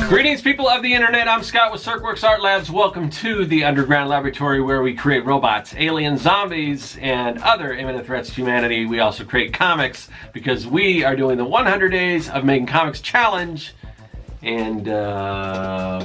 Greetings, people of the internet. I'm Scott with Serkworks Art Labs. Welcome to the underground laboratory where we create robots, aliens, zombies, and other imminent threats to humanity. We also create comics because we are doing the 100 Days of Making Comics Challenge. And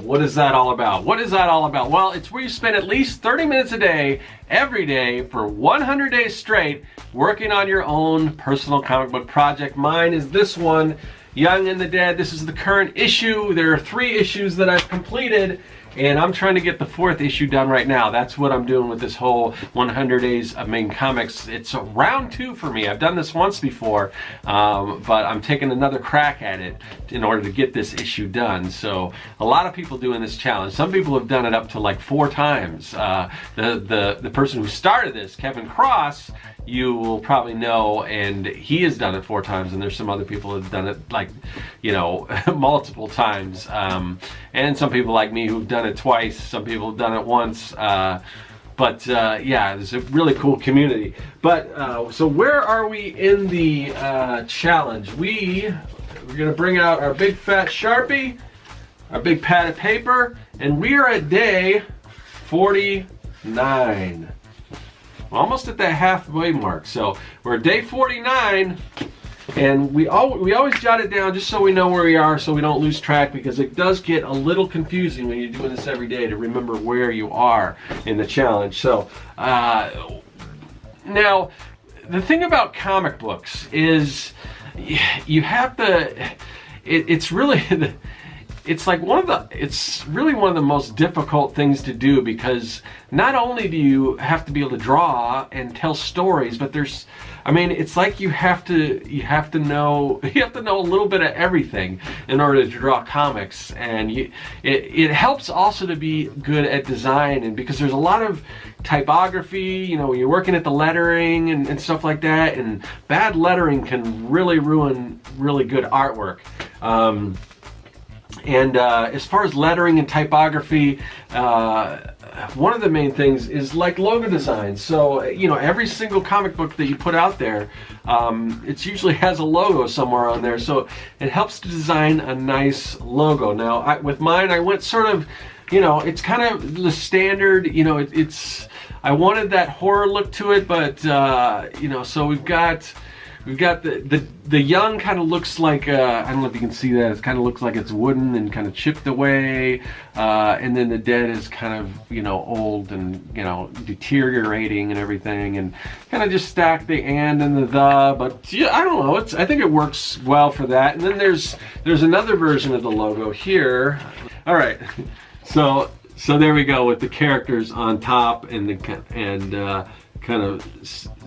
what is that all about? What is that all about? Well, it's where you spend at least 30 minutes a day, every day, for 100 days straight, working on your own personal comic book project. Mine is this one, Young and the Dead. This is the current issue. There are 3 issues that I've completed, and I'm trying to get the 4th issue done right now. That's what I'm doing with this whole 100 Days of Making Comics. It's round 2 for me. I've done this once before, but I'm taking another crack at it in order to get this issue done. So a lot of people doing this challenge. Some people have done it up to like 4 times. The person who started this, Kevin Cross, you will probably know, and he has done it 4 times, and there's some other people that have done it, like, you know, multiple times, and some people like me who've done it twice. Some people have done it once, but yeah, it's a really cool community. But so where are we in the challenge? We're gonna bring out our big fat Sharpie, our big pad of paper, and we are at day 49. Almost at that halfway mark. So we're at day 49, and we always jot it down just so we know where we are, so we don't lose track, because it does get a little confusing when you're doing this every day to remember where you are in the challenge. So now the thing about comic books is you have to, it's really it's really one of the most difficult things to do, because not only do you have to be able to draw and tell stories, but it's like you have to know a little bit of everything in order to draw comics. And it helps also to be good at design, and because there's a lot of typography, you know, when you're working at the lettering and stuff like that, and bad lettering can really ruin really good artwork. And as far as lettering and typography, one of the main things is like logo design. So, you know, every single comic book that you put out there, it usually has a logo somewhere on there. So it helps to design a nice logo. Now, with mine, I went sort of, you know, it's kind of the standard, you know, I wanted that horror look to it, but, you know, so we've got the young kind of looks like, I don't know if you can see that, it kind of looks like it's wooden and kind of chipped away, and then the dead is kind of, you know, old and, you know, deteriorating and everything, and kind of just stack the and the, but yeah, I don't know, I think it works well for that. And then there's another version of the logo here. All right, so there we go with the characters on top and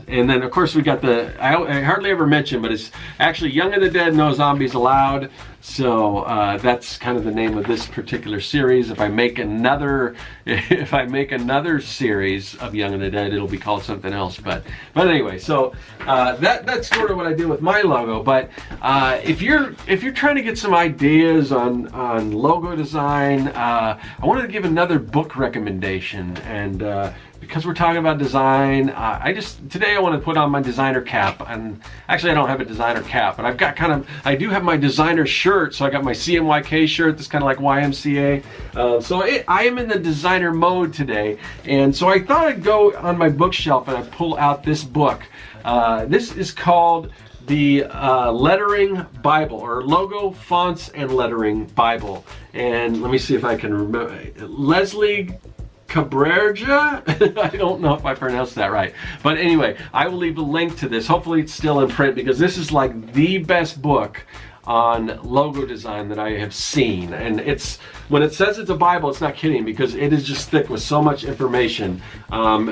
and then of course we got the, I hardly ever mention, but it's actually Young and the Dead, No Zombies Allowed. So that's kind of the name of this particular series. If I make another series of Young and the Dead, it'll be called something else. But anyway, so that's sort of what I do with my logo. But if you're trying to get some ideas on logo design, I wanted to give another book recommendation. And because we're talking about design, today I want to put on my designer cap. And actually I don't have a designer cap, but I do have my designer shirt. So I got my CMYK shirt that's kind of like YMCA. So I am in the designer mode today. And so I thought I'd go on my bookshelf and I'd pull out this book. This is called the Lettering Bible, or Logo, Fonts, and Lettering Bible. And let me see if I can remember. Leslie Cabrera? I don't know if I pronounced that right. But anyway, I will leave a link to this. Hopefully it's still in print, because this is like the best book on logo design that I have seen. And when it says it's a Bible, it's not kidding, because it is just thick with so much information from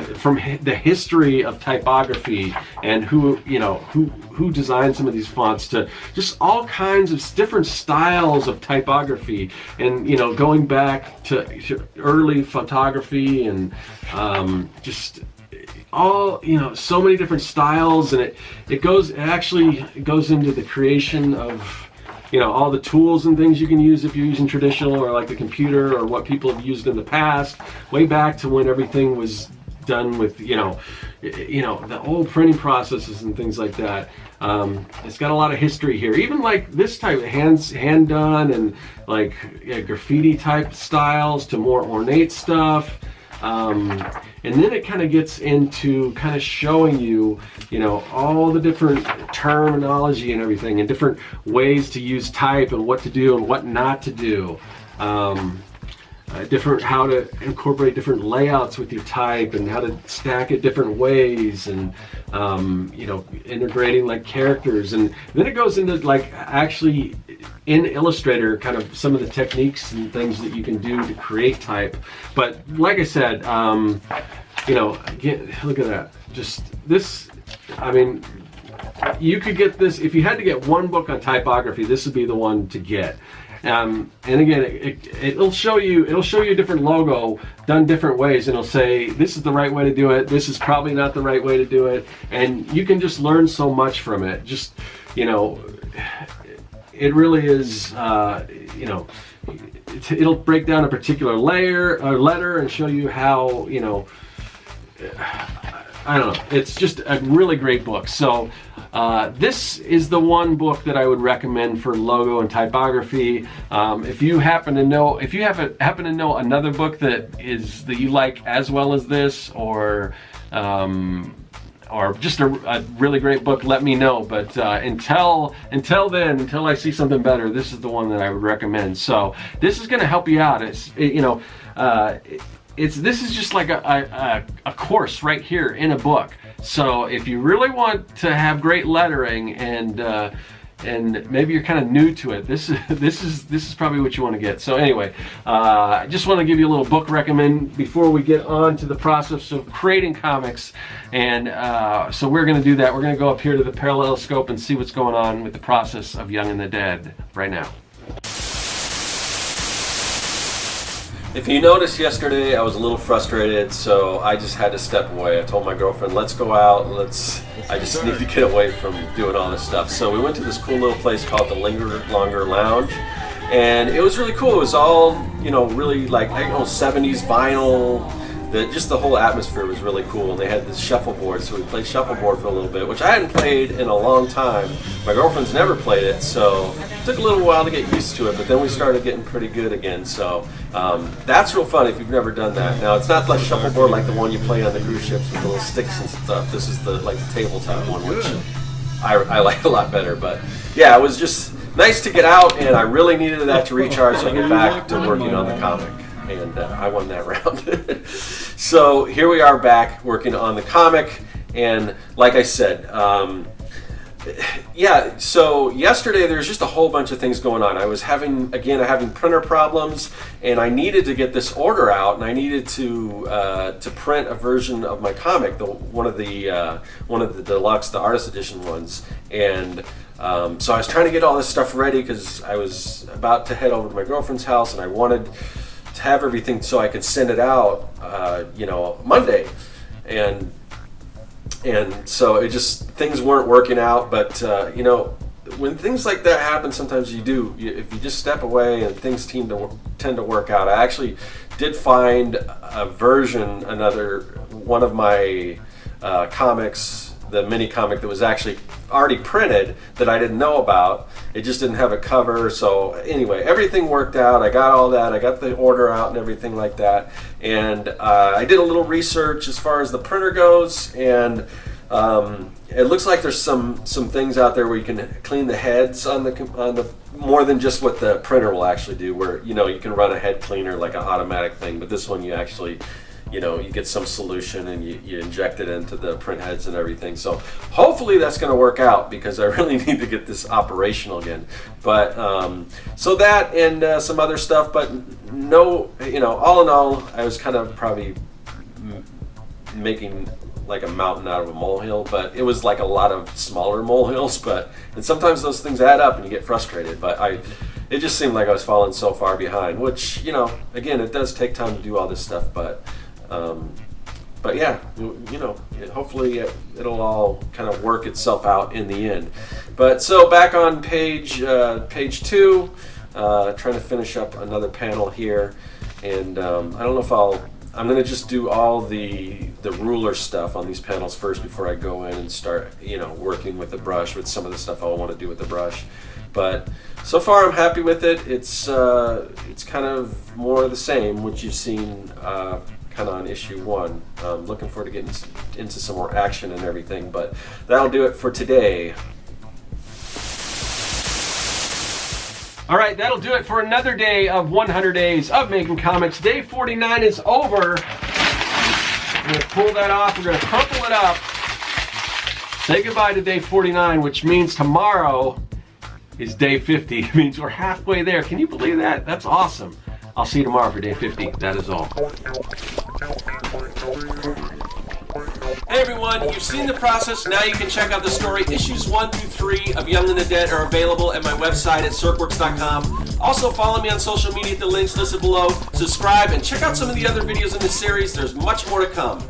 the history of typography and who designed some of these fonts, to just all kinds of different styles of typography, and, you know, going back to early photography, and just all, you know, so many different styles. And it actually goes into the creation of, you know, all the tools and things you can use if you're using traditional, or like the computer, or what people have used in the past, way back to when everything was done with, the old printing processes and things like that. It's got a lot of history here. Even like this type of hand done and like graffiti type styles to more ornate stuff. And then it kind of gets into kind of showing you, all the different terminology and everything and different ways to use type and what to do and what not to do. How to incorporate different layouts with your type and how to stack it different ways, and integrating like characters, and then it goes into like actually in Illustrator kind of some of the techniques and things that you can do to create type. But like I said, look at that, just this, I mean, you could get this if you had to get one book on typography. This would be the one to get. And again, it'll show you a different logo done different ways, and it'll say this is the right way to do it, this is probably not the right way to do it, and you can just learn so much from it. Just it really is, it'll break down a particular layer or letter and show you how, I don't know, it's just a really great book. So this is the one book that I would recommend for logo and typography. If you happen to know another book that you like as well as this, or just a really great book, let me know. But until I see something better, this is the one that I would recommend. So this is going to help you out. This is just like a course right here in a book. So if you really want to have great lettering and maybe you're kind of new to it, this is probably what you want to get. So anyway, I just want to give you a little book recommend before we get on to the process of creating comics. And so we're going to do that. We're going to go up here to the paralleloscope and see what's going on with the process of Young and the Dead right now. If you noticed yesterday, I was a little frustrated, so I just had to step away. I told my girlfriend, let's go out, I just need to get away from doing all this stuff. So we went to this cool little place called the Linger Longer Lounge, and it was really cool. It was all, really like, 70s vinyl. Just the whole atmosphere was really cool, and they had this shuffleboard, so we played shuffleboard for a little bit, which I hadn't played in a long time. My girlfriend's never played it, so it took a little while to get used to it, but then we started getting pretty good again. So that's real fun if you've never done that. Now, it's not like shuffleboard like the one you play on the cruise ships with the little sticks and stuff. This is the tabletop one, which I like a lot better. But yeah, it was just nice to get out, and I really needed that to recharge so I get back to working on the comic. And I won that round. So here we are back working on the comic, and like I said, so yesterday there's just a whole bunch of things going on. I was having printer problems, and I needed to get this order out, and I needed to print a version of my comic, one of the deluxe, the artist edition ones, and so I was trying to get all this stuff ready because I was about to head over to my girlfriend's house, and I wanted to have everything so I could send it out, Monday, and so things weren't working out. But when things like that happen, sometimes if you just step away and things tend to work out. I actually did find a version, one of my comics, the mini comic that was actually already printed that I didn't know about. It just didn't have a cover. So anyway, everything worked out. I got all that. I got the order out and everything like that. And I did a little research as far as the printer goes, and it looks like there's some things out there where you can clean the heads on the more than just what the printer will actually do, where you can run a head cleaner like an automatic thing, but this one you actually you get some solution and you inject it into the print heads and everything. So hopefully that's going to work out, because I really need to get this operational again. But so that and some other stuff, but all in all, I was kind of probably making like a mountain out of a molehill, but it was like a lot of smaller molehills. And sometimes those things add up and you get frustrated. But it just seemed like I was falling so far behind, which again, it does take time to do all this stuff, but yeah, hopefully it'll all kind of work itself out in the end. But so back on page 2, trying to finish up another panel here, and I don't know if I'll I'm gonna just do all the ruler stuff on these panels first before I go in and start, you know, working with the brush with some of the stuff I'll want to do with the brush. But so far I'm happy with it. It's kind of more of the same, which you've seen kind of on issue 1. Looking forward to getting into some more action and everything, but that'll do it for today. All right, that'll do it for another day of 100 days of making comics. Day 49 is over. I'm gonna pull that off, we're gonna crumple it up. Say goodbye to day 49, which means tomorrow is day 50. It means we're halfway there. Can you believe that? That's awesome. I'll see you tomorrow for day 50. That is all. Hey everyone, you've seen the process. Now you can check out the story. Issues 1 through 3 of Young and the Dead are available at my website at serkworks.com. Also follow me on social media at the links listed below. Subscribe and check out some of the other videos in the series. There's much more to come.